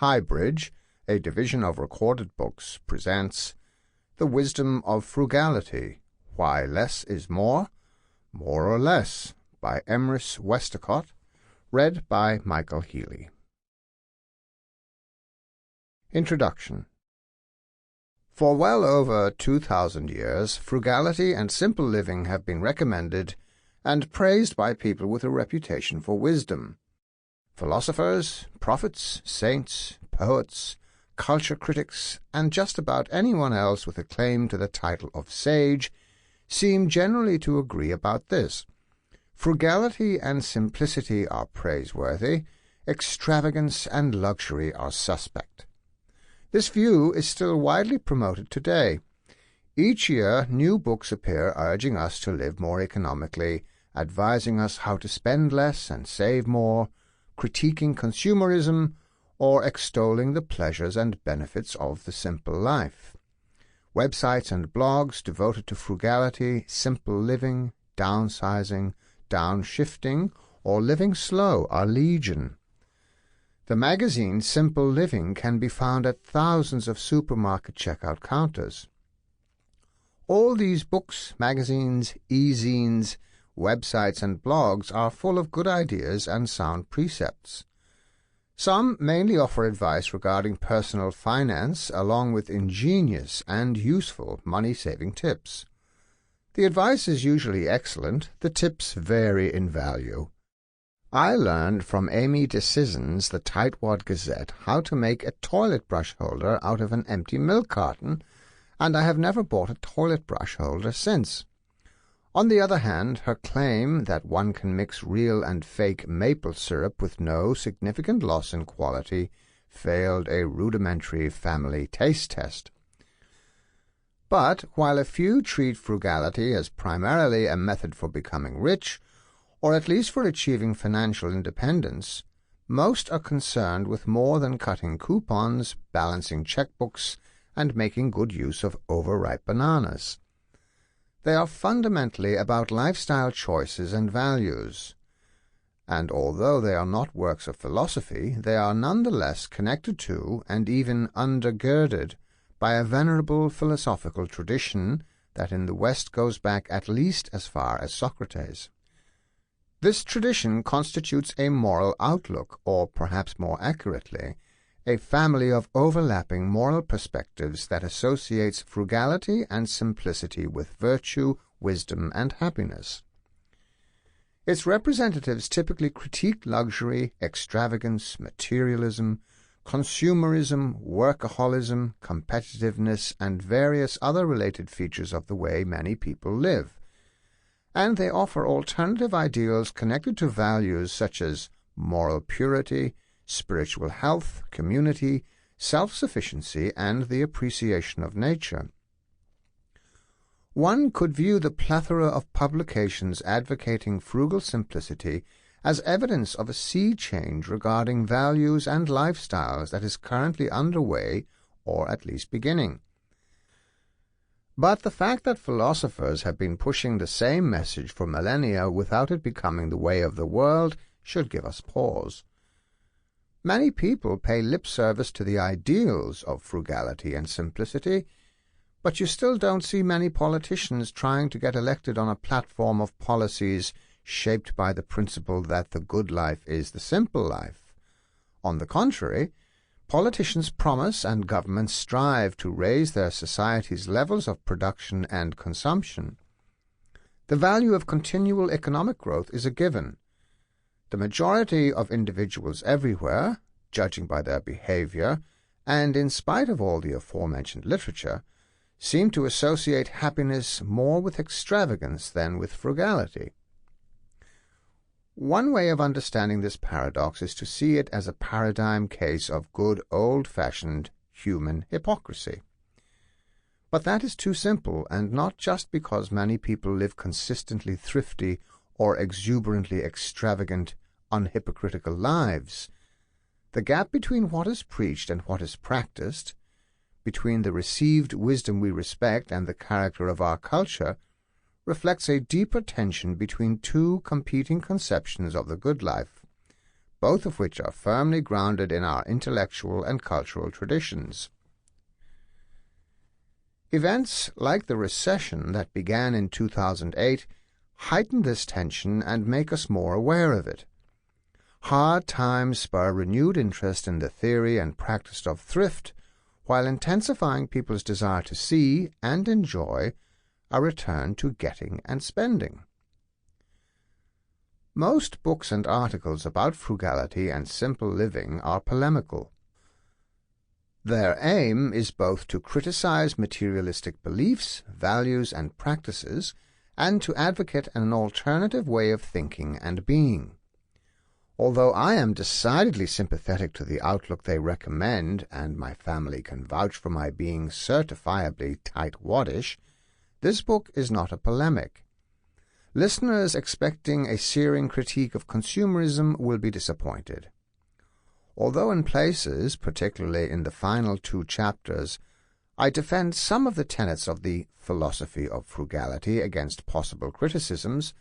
HighBridge, a division of Recorded Books, presents The Wisdom of Frugality, Why Less is More, More or Less, by Emrys Westacott, read by Michael Healy. Introduction. For well over 2,000 years, frugality and simple living have been recommended and praised by people with a reputation for wisdom. Philosophers, prophets, saints, poets, culture critics, and just about anyone else with a claim to the title of sage seem generally to agree about this. Frugality and simplicity are praiseworthy, extravagance and luxury are suspect. This view is still widely promoted today. Each year, new books appear urging us to live more economically, advising us how to spend less and save more, critiquing consumerism, or extolling the pleasures and benefits of the simple life. Websites and blogs devoted to frugality, simple living, downsizing, downshifting, or living slow are legion. The magazine Simple Living can be found at thousands of supermarket checkout counters. All these books, magazines, e-zines, websites and blogs are full of good ideas and sound precepts. Some mainly offer advice regarding personal finance along with ingenious and useful money-saving tips. The advice is usually excellent, the tips vary in value. I learned from Amy DeCison's The Tightwad Gazette how to make a toilet brush holder out of an empty milk carton, and I have never bought a toilet brush holder since. On the other hand, her claim that one can mix real and fake maple syrup with no significant loss in quality failed a rudimentary family taste test. But while a few treat frugality as primarily a method for becoming rich, or at least for achieving financial independence, most are concerned with more than cutting coupons, balancing checkbooks, and making good use of overripe bananas. They are fundamentally about lifestyle choices and values, and although they are not works of philosophy, they are nonetheless connected to and even undergirded by a venerable philosophical tradition that in the West goes back at least as far as Socrates. This tradition constitutes a moral outlook, or perhaps more accurately, a family of overlapping moral perspectives that associates frugality and simplicity with virtue, wisdom, and happiness. Its representatives typically critique luxury, extravagance, materialism, consumerism, workaholism, competitiveness, and various other related features of the way many people live, and they offer alternative ideals connected to values such as moral purity, spiritual health, community, self-sufficiency, and the appreciation of nature. One could view the plethora of publications advocating frugal simplicity as evidence of a sea change regarding values and lifestyles that is currently underway, or at least beginning. But the fact that philosophers have been pushing the same message for millennia without it becoming the way of the world should give us pause. Many people pay lip service to the ideals of frugality and simplicity, but you still don't see many politicians trying to get elected on a platform of policies shaped by the principle that the good life is the simple life. On the contrary, politicians promise and governments strive to raise their society's levels of production and consumption. The value of continual economic growth is a given. The majority of individuals everywhere, judging by their behavior, and in spite of all the aforementioned literature, seem to associate happiness more with extravagance than with frugality. One way of understanding this paradox is to see it as a paradigm case of good old-fashioned human hypocrisy. But that is too simple, and not just because many people live consistently thrifty or exuberantly extravagant, unhypocritical lives. The gap between what is preached and what is practiced, between the received wisdom we respect and the character of our culture, reflects a deeper tension between two competing conceptions of the good life, both of which are firmly grounded in our intellectual and cultural traditions. Events like the recession that began in 2008 heighten this tension and make us more aware of it. Hard times spur renewed interest in the theory and practice of thrift, while intensifying people's desire to see and enjoy a return to getting and spending. Most books and articles about frugality and simple living are polemical. Their aim is both to criticize materialistic beliefs, values, and practices, and to advocate an alternative way of thinking and being. Although I am decidedly sympathetic to the outlook they recommend, and my family can vouch for my being certifiably tightwaddish, this book is not a polemic. Listeners expecting a searing critique of consumerism will be disappointed. Although in places, particularly in the final 2 chapters, I defend some of the tenets of the philosophy of frugality against possible criticisms,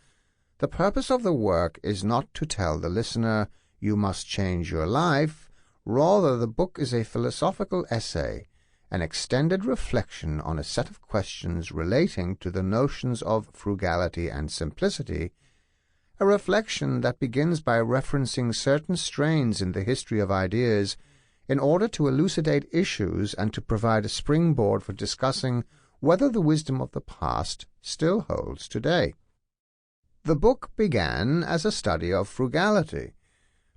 the purpose of the work is not to tell the listener, "You must change your life." Rather, the book is a philosophical essay, an extended reflection on a set of questions relating to the notions of frugality and simplicity, a reflection that begins by referencing certain strains in the history of ideas in order to elucidate issues and to provide a springboard for discussing whether the wisdom of the past still holds today. The book began as a study of frugality,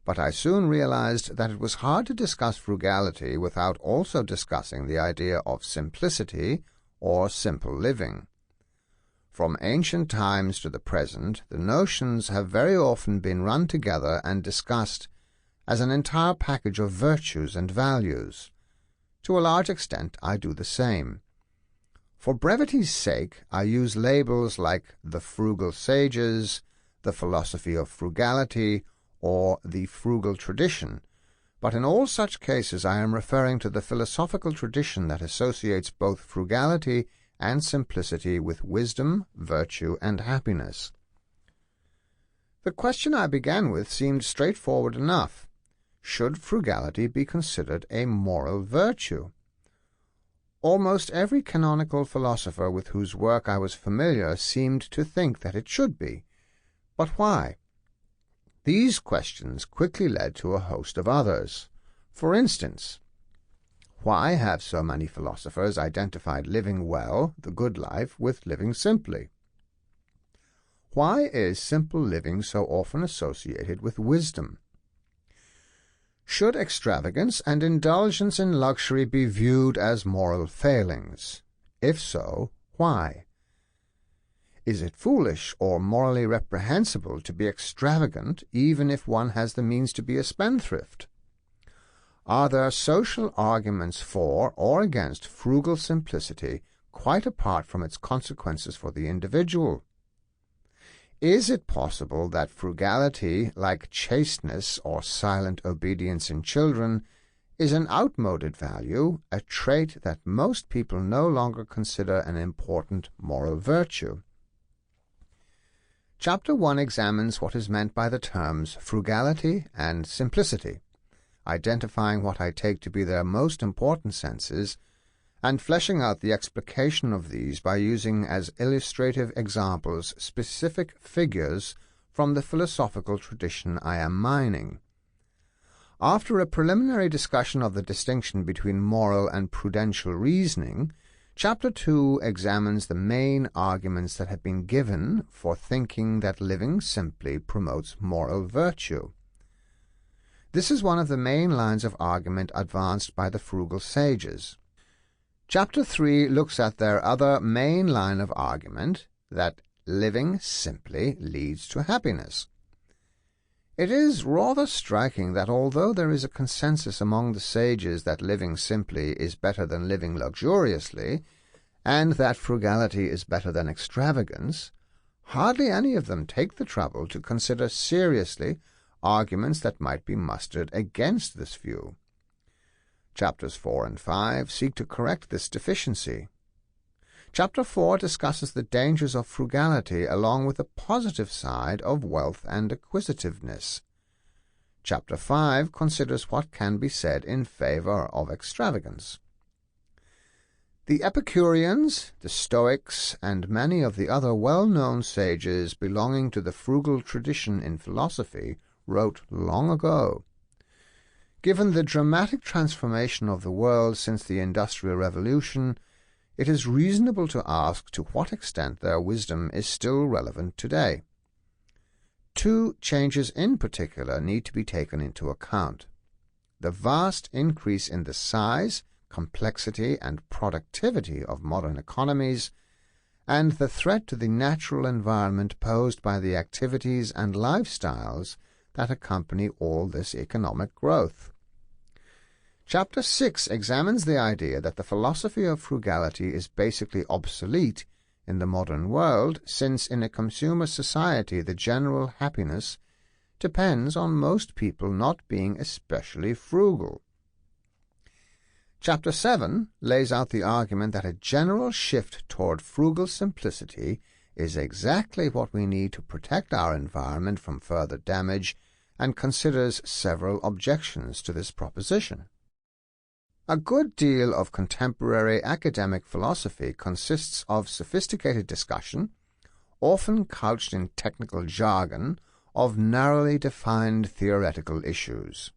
but I soon realized that it was hard to discuss frugality without also discussing the idea of simplicity or simple living. From ancient times to the present, the notions have very often been run together and discussed as an entire package of virtues and values. To a large extent, I do the same. For brevity's sake, I use labels like the frugal sages, the philosophy of frugality, or the frugal tradition, but in all such cases I am referring to the philosophical tradition that associates both frugality and simplicity with wisdom, virtue, and happiness. The question I began with seemed straightforward enough. Should frugality be considered a moral virtue? Almost every canonical philosopher with whose work I was familiar seemed to think that it should be. But why? These questions quickly led to a host of others. For instance, why have so many philosophers identified living well, the good life, with living simply? Why is simple living so often associated with wisdom? Should extravagance and indulgence in luxury be viewed as moral failings? If so, why? Is it foolish or morally reprehensible to be extravagant even if one has the means to be a spendthrift? Are there social arguments for or against frugal simplicity quite apart from its consequences for the individual? Is it possible that frugality, like chasteness or silent obedience in children, is an outmoded value, a trait that most people no longer consider an important moral virtue? Chapter 1 examines what is meant by the terms frugality and simplicity, identifying what I take to be their most important senses, and fleshing out the explication of these by using as illustrative examples specific figures from the philosophical tradition I am mining. After a preliminary discussion of the distinction between moral and prudential reasoning, Chapter 2 examines the main arguments that have been given for thinking that living simply promotes moral virtue. This is one of the main lines of argument advanced by the frugal sages. Chapter 3 looks at their other main line of argument, that living simply leads to happiness. It is rather striking that although there is a consensus among the sages that living simply is better than living luxuriously, and that frugality is better than extravagance, hardly any of them take the trouble to consider seriously arguments that might be mustered against this view. Chapters 4 and 5 seek to correct this deficiency. Chapter 4 discusses the dangers of frugality along with the positive side of wealth and acquisitiveness. Chapter 5 considers what can be said in favor of extravagance. The Epicureans, the Stoics, and many of the other well-known sages belonging to the frugal tradition in philosophy wrote long ago. Given the dramatic transformation of the world since the Industrial Revolution, it is reasonable to ask to what extent their wisdom is still relevant today. Two changes in particular need to be taken into account: the vast increase in the size, complexity, and productivity of modern economies, and the threat to the natural environment posed by the activities and lifestyles that accompany all this economic growth. Chapter 6 examines the idea that the philosophy of frugality is basically obsolete in the modern world, since in a consumer society the general happiness depends on most people not being especially frugal. Chapter 7 lays out the argument that a general shift toward frugal simplicity is exactly what we need to protect our environment from further damage, and considers several objections to this proposition. A good deal of contemporary academic philosophy consists of sophisticated discussion, often couched in technical jargon, of narrowly defined theoretical issues.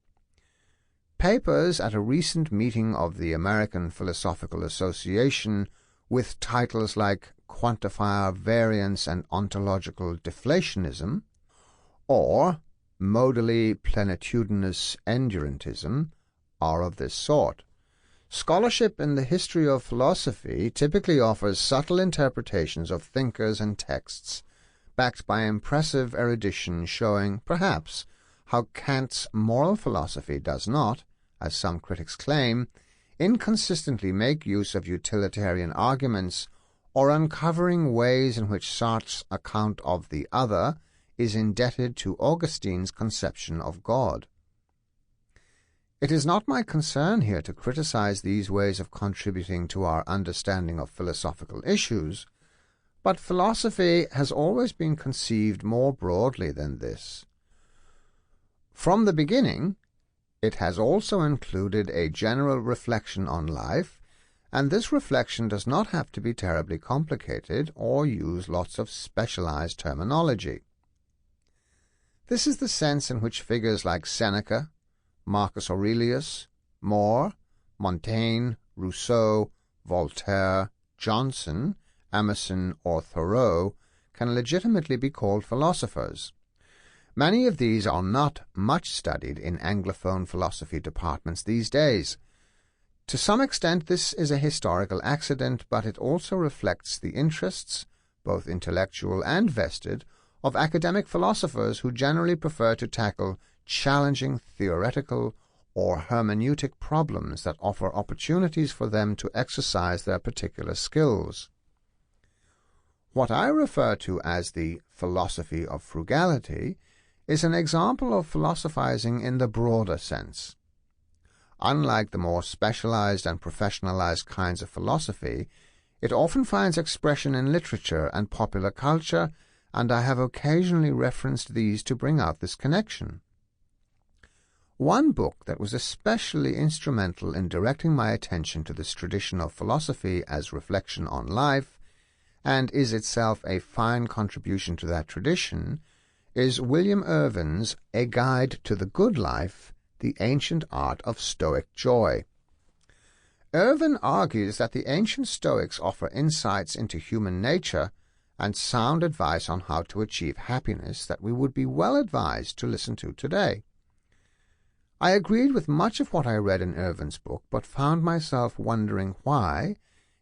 Papers at a recent meeting of the American Philosophical Association, with titles like Quantifier Variance and Ontological Deflationism, or Modally Plenitudinous Endurantism, are of this sort. Scholarship in the history of philosophy typically offers subtle interpretations of thinkers and texts, backed by impressive erudition, showing, perhaps, how Kant's moral philosophy does not, as some critics claim, inconsistently make use of utilitarian arguments, or uncovering ways in which Sartre's account of the other is indebted to Augustine's conception of God. It is not my concern here to criticize these ways of contributing to our understanding of philosophical issues, but philosophy has always been conceived more broadly than this. From the beginning, it has also included a general reflection on life, and this reflection does not have to be terribly complicated or use lots of specialized terminology. This is the sense in which figures like Seneca, Marcus Aurelius, More, Montaigne, Rousseau, Voltaire, Johnson, Emerson, or Thoreau can legitimately be called philosophers. Many of these are not much studied in Anglophone philosophy departments these days. To some extent this is a historical accident, but it also reflects the interests, both intellectual and vested, of academic philosophers who generally prefer to tackle challenging theoretical or hermeneutic problems that offer opportunities for them to exercise their particular skills. What I refer to as the philosophy of frugality is an example of philosophizing in the broader sense. Unlike the more specialized and professionalized kinds of philosophy, it often finds expression in literature and popular culture, and I have occasionally referenced these to bring out this connection. One book that was especially instrumental in directing my attention to this tradition of philosophy as reflection on life, and is itself a fine contribution to that tradition, is William Irwin's A Guide to the Good Life, The Ancient Art of Stoic Joy. Irwin argues that the ancient Stoics offer insights into human nature and sound advice on how to achieve happiness that we would be well advised to listen to today. I agreed with much of what I read in Irwin's book, but found myself wondering why,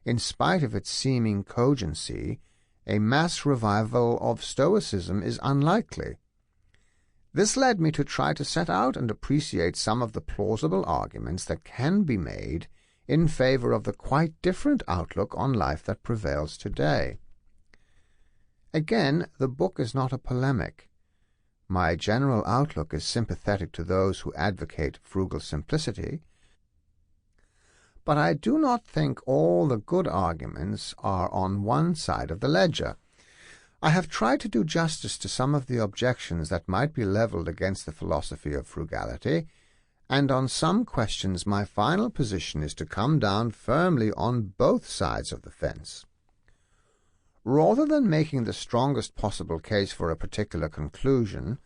in spite of its seeming cogency, a mass revival of Stoicism is unlikely. This led me to try to set out and appreciate some of the plausible arguments that can be made in favor of the quite different outlook on life that prevails today. Again, the book is not a polemic. My general outlook is sympathetic to those who advocate frugal simplicity, but I do not think all the good arguments are on one side of the ledger. I have tried to do justice to some of the objections that might be levelled against the philosophy of frugality, and on some questions my final position is to come down firmly on both sides of the fence. Rather than making the strongest possible case for a particular conclusion,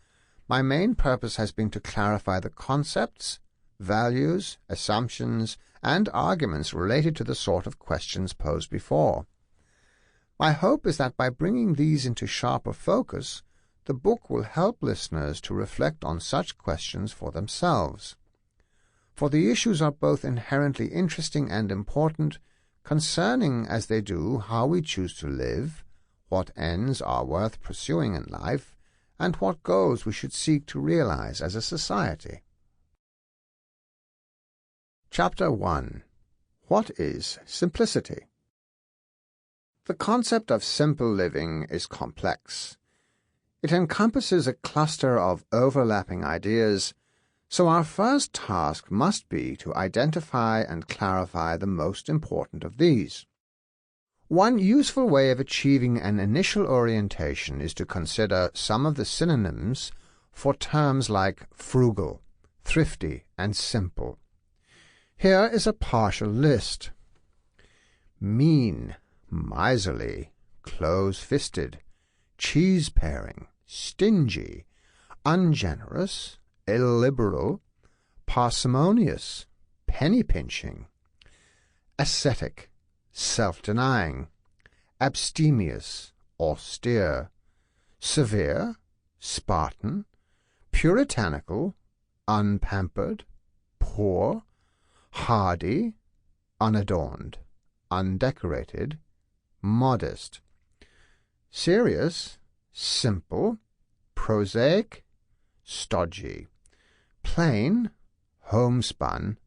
my main purpose has been to clarify the concepts, values, assumptions, and arguments related to the sort of questions posed before. My hope is that by bringing these into sharper focus, the book will help listeners to reflect on such questions for themselves. For the issues are both inherently interesting and important, concerning as they do how we choose to live, what ends are worth pursuing in life, and what goals we should seek to realize as a society. Chapter 1. What is simplicity? The concept of simple living is complex. It encompasses a cluster of overlapping ideas, so our first task must be to identify and clarify the most important of these. One useful way of achieving an initial orientation is to consider some of the synonyms for terms like frugal, thrifty, and simple. Here is a partial list. Mean, miserly, close-fisted, cheese-paring, stingy, ungenerous, illiberal, parsimonious, penny-pinching, ascetic, self-denying, abstemious, austere, severe, Spartan, puritanical, unpampered, poor, hardy, unadorned, undecorated, modest, serious, simple, prosaic, stodgy, plain, homespun,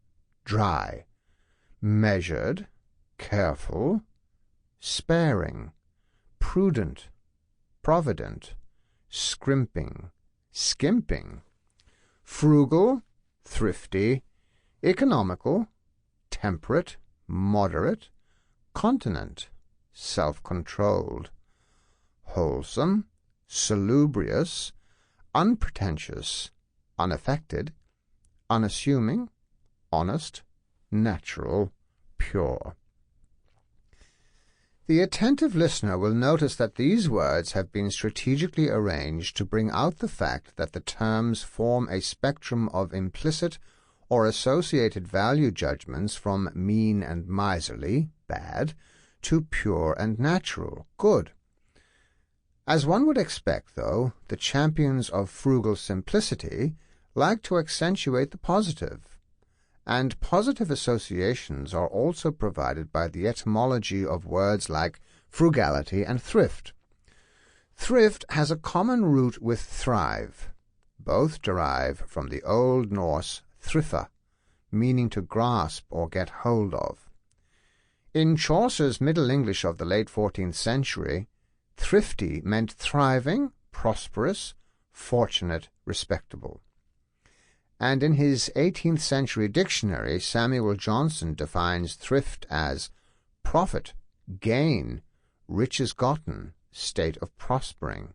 dry, measured, careful, sparing, prudent, provident, scrimping, skimping, frugal, thrifty, economical, temperate, moderate, continent, self-controlled, wholesome, salubrious, unpretentious, unaffected, unassuming, honest, natural, pure. The attentive listener will notice that these words have been strategically arranged to bring out the fact that the terms form a spectrum of implicit or associated value judgments from mean and miserly, bad, to pure and natural, good. As one would expect, though, the champions of frugal simplicity like to accentuate the positive, and positive associations are also provided by the etymology of words like frugality and thrift. Thrift has a common root with thrive. Both derive from the Old Norse thrifa, meaning to grasp or get hold of. In Chaucer's Middle English of the late 14th century, thrifty meant thriving, prosperous, fortunate, respectable. And in his 18th century dictionary, Samuel Johnson defines thrift as profit, gain, riches gotten, state of prospering.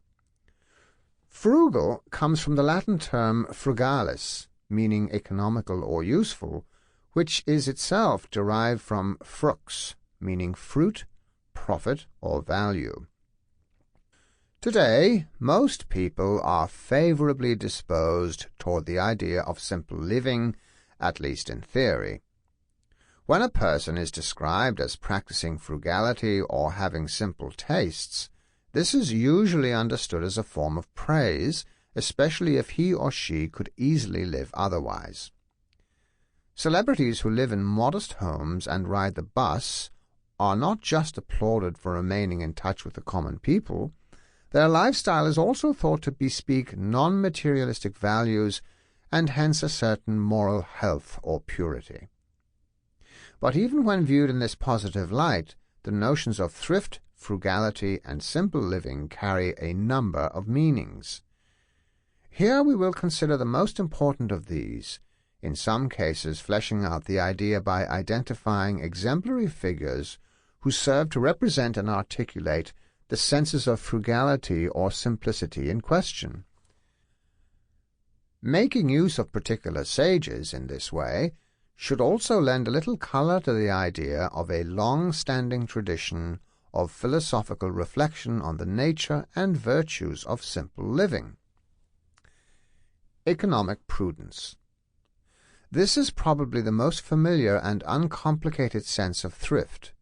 Frugal comes from the Latin term frugalis, meaning economical or useful, which is itself derived from frux, meaning fruit, profit, or value. Today, most people are favorably disposed toward the idea of simple living, at least in theory. When a person is described as practicing frugality or having simple tastes, this is usually understood as a form of praise, especially if he or she could easily live otherwise. Celebrities who live in modest homes and ride the bus are not just applauded for remaining in touch with the common people. Their lifestyle is also thought to bespeak non-materialistic values and hence a certain moral health or purity. But even when viewed in this positive light, the notions of thrift, frugality, and simple living carry a number of meanings. Here we will consider the most important of these, in some cases fleshing out the idea by identifying exemplary figures who serve to represent and articulate the senses of frugality or simplicity in question. Making use of particular sages in this way should also lend a little colour to the idea of a long-standing tradition of philosophical reflection on the nature and virtues of simple living. Economic prudence. This is probably the most familiar and uncomplicated sense of thrift.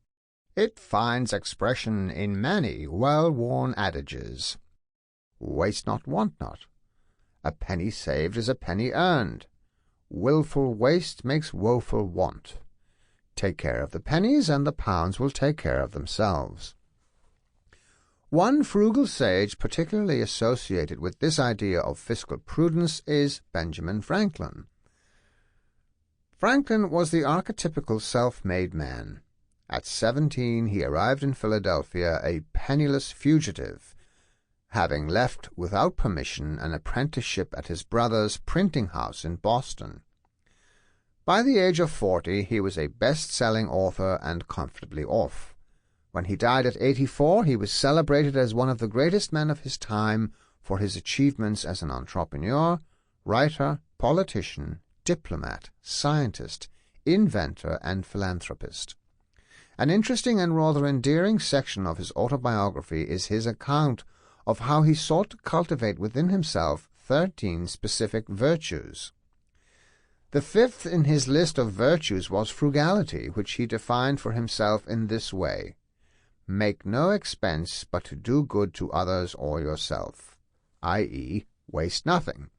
It finds expression in many well-worn adages. Waste not, want not. A penny saved is a penny earned. Wilful waste makes woeful want. Take care of the pennies, and the pounds will take care of themselves. One frugal sage particularly associated with this idea of fiscal prudence is Benjamin Franklin. Franklin was the archetypical self-made man. At 17 he arrived in Philadelphia a penniless fugitive, having left without permission an apprenticeship at his brother's printing house in Boston. By the age of 40 he was a best-selling author and comfortably off. When he died at 84 he was celebrated as one of the greatest men of his time for his achievements as an entrepreneur, writer, politician, diplomat, scientist, inventor, and philanthropist. An interesting and rather endearing section of his autobiography is his account of how he sought to cultivate within himself 13 specific virtues. The fifth in his list of virtues was frugality, which he defined for himself in this way: make no expense but to do good to others or yourself, i.e., waste nothing.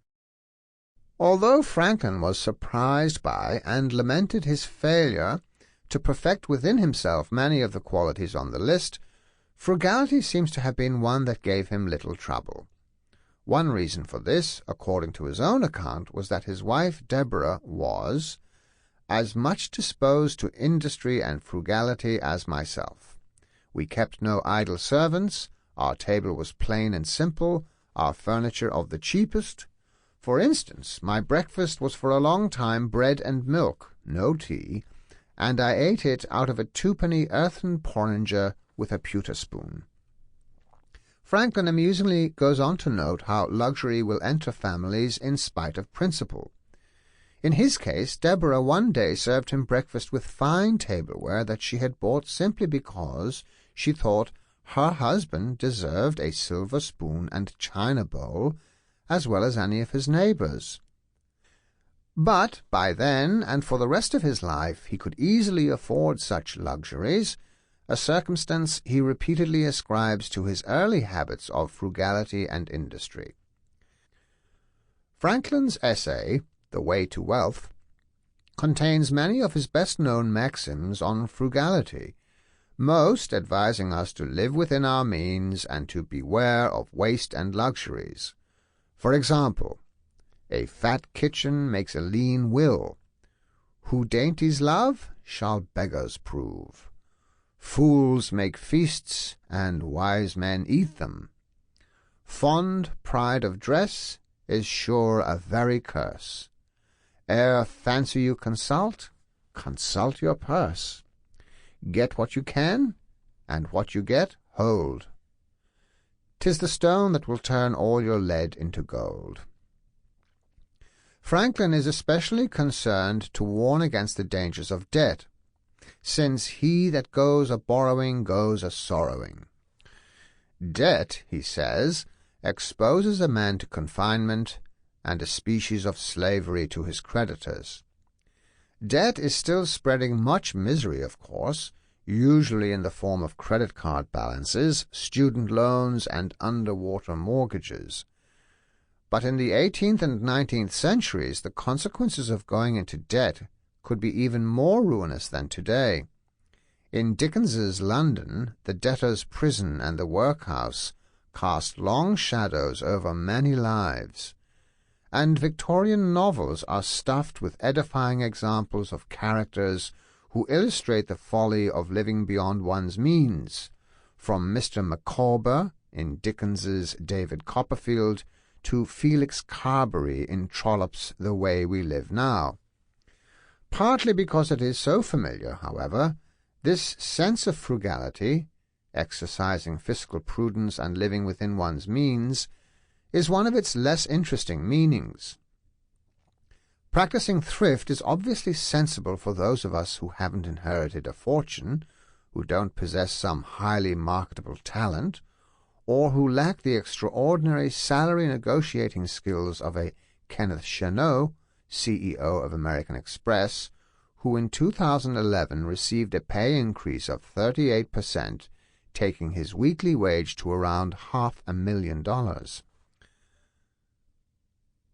Although Franklin was surprised by and lamented his failure to perfect within himself many of the qualities on the list, frugality seems to have been one that gave him little trouble. One reason for this, according to his own account, was that his wife Deborah was as much disposed to industry and frugality as myself. We kept no idle servants, our table was plain and simple, our furniture of the cheapest. For instance, my breakfast was for a long time bread and milk, no tea, and I ate it out of a 2-penny earthen porringer with a pewter spoon. Franklin amusingly goes on to note how luxury will enter families in spite of principle. In his case, Deborah one day served him breakfast with fine tableware that she had bought simply because she thought her husband deserved a silver spoon and china bowl as well as any of his neighbors. But by then, and for the rest of his life, he could easily afford such luxuries, a circumstance he repeatedly ascribes to his early habits of frugality and industry. Franklin's essay, The Way to Wealth, contains many of his best-known maxims on frugality, most advising us to live within our means and to beware of waste and luxuries. For example, a fat kitchen makes a lean will. Who dainties love shall beggars prove. Fools make feasts, and wise men eat them. Fond pride of dress is sure a very curse. Ere fancy you consult, consult your purse. Get what you can, and what you get, hold. 'Tis the stone that will turn all your lead into gold. Franklin is especially concerned to warn against the dangers of debt, since he that goes a-borrowing goes a-sorrowing. Debt, he says, exposes a man to confinement and a species of slavery to his creditors. Debt is still spreading much misery, of course, usually in the form of credit card balances, student loans, and underwater mortgages. But in the 18th and 19th centuries, the consequences of going into debt could be even more ruinous than today. In Dickens's London, the debtor's prison and the workhouse cast long shadows over many lives, and Victorian novels are stuffed with edifying examples of characters who illustrate the folly of living beyond one's means, from Mr. Micawber in Dickens's David Copperfield to Felix Carberry in Trollope's The Way We Live Now. Partly because it is so familiar, however, this sense of frugality, exercising fiscal prudence and living within one's means, is one of its less interesting meanings. Practicing thrift is obviously sensible for those of us who haven't inherited a fortune, who don't possess some highly marketable talent, or who lack the extraordinary salary negotiating skills of a Kenneth Cheneau, CEO of American Express, who in 2011 received a pay increase of 38%, taking his weekly wage to around $500,000.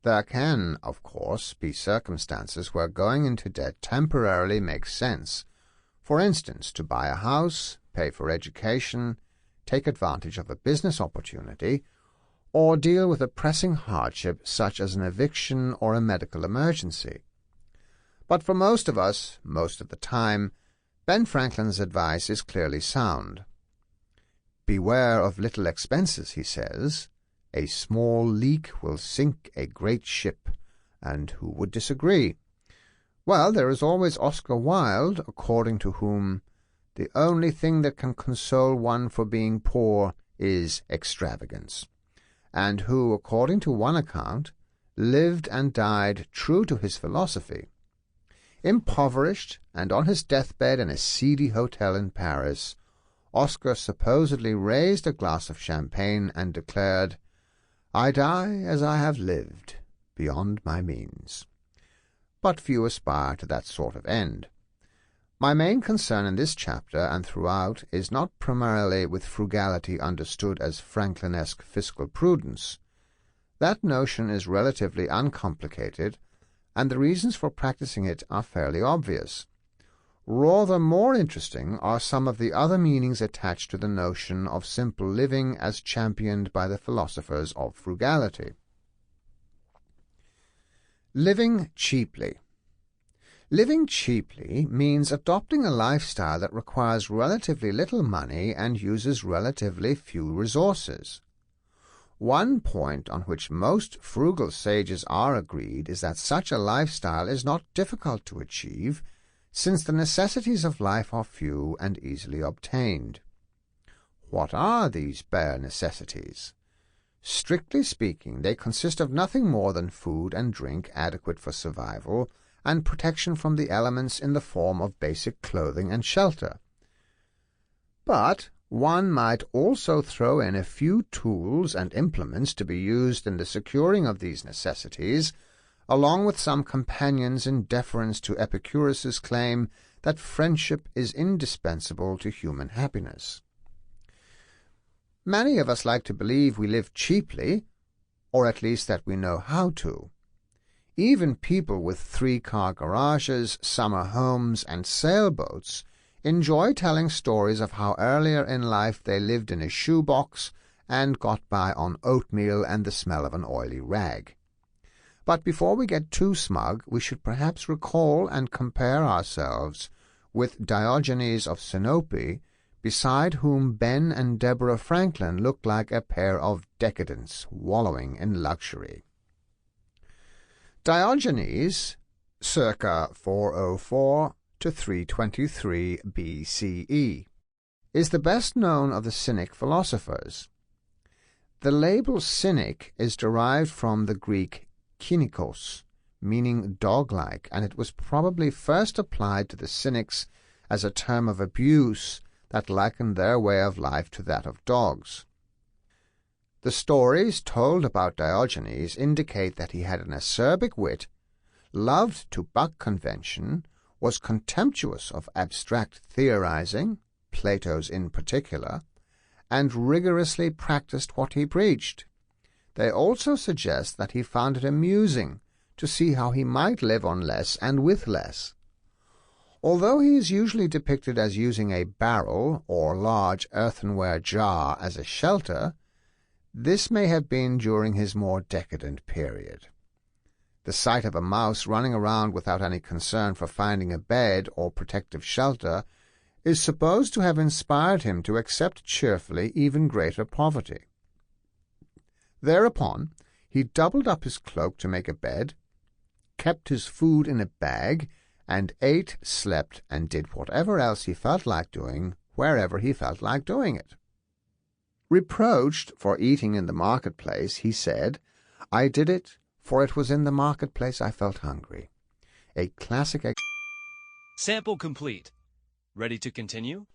There can, of course, be circumstances where going into debt temporarily makes sense. For instance, to buy a house, pay for education, take advantage of a business opportunity, or deal with a pressing hardship such as an eviction or a medical emergency. But for most of us, most of the time, Ben Franklin's advice is clearly sound. Beware of little expenses, he says. A small leak will sink a great ship, and who would disagree? Well, there is always Oscar Wilde, according to whom the only thing that can console one for being poor is extravagance, and who, according to one account, lived and died true to his philosophy. Impoverished, and on his deathbed in a seedy hotel in Paris, Oscar supposedly raised a glass of champagne and declared, "I die as I have lived, beyond my means." But few aspire to that sort of end. My main concern in this chapter and throughout is not primarily with frugality understood as Franklinesque fiscal prudence. That notion is relatively uncomplicated, and the reasons for practicing it are fairly obvious. Rather more interesting are some of the other meanings attached to the notion of simple living as championed by the philosophers of frugality. Living cheaply. Living cheaply means adopting a lifestyle that requires relatively little money and uses relatively few resources. One point on which most frugal sages are agreed is that such a lifestyle is not difficult to achieve, since the necessities of life are few and easily obtained. What are these bare necessities? Strictly speaking, they consist of nothing more than food and drink adequate for survival, and protection from the elements in the form of basic clothing and shelter. But one might also throw in a few tools and implements to be used in the securing of these necessities, along with some companions in deference to Epicurus's claim that friendship is indispensable to human happiness. Many of us like to believe we live cheaply, or at least that we know how to. Even people with 3-car garages, summer homes, and sailboats enjoy telling stories of how earlier in life they lived in a shoebox and got by on oatmeal and the smell of an oily rag. But before we get too smug, we should perhaps recall and compare ourselves with Diogenes of Sinope, beside whom Ben and Deborah Franklin looked like a pair of decadents wallowing in luxury. Diogenes, circa 404 to 323 BCE, is the best known of the Cynic philosophers. The label cynic is derived from the Greek kynikos, meaning dog-like, and it was probably first applied to the Cynics as a term of abuse that likened their way of life to that of dogs. The stories told about Diogenes indicate that he had an acerbic wit, loved to buck convention, was contemptuous of abstract theorizing, Plato's in particular, and rigorously practiced what he preached. They also suggest that he found it amusing to see how he might live on less and with less. Although he is usually depicted as using a barrel or large earthenware jar as a shelter, this may have been during his more decadent period. The sight of a mouse running around without any concern for finding a bed or protective shelter is supposed to have inspired him to accept cheerfully even greater poverty. Thereupon he doubled up his cloak to make a bed, kept his food in a bag, and ate, slept, and did whatever else he felt like doing wherever he felt like doing it. Reproached for eating in the marketplace, he said, "I did it, for it was in the marketplace I felt hungry." A classic Sample complete. Ready to continue?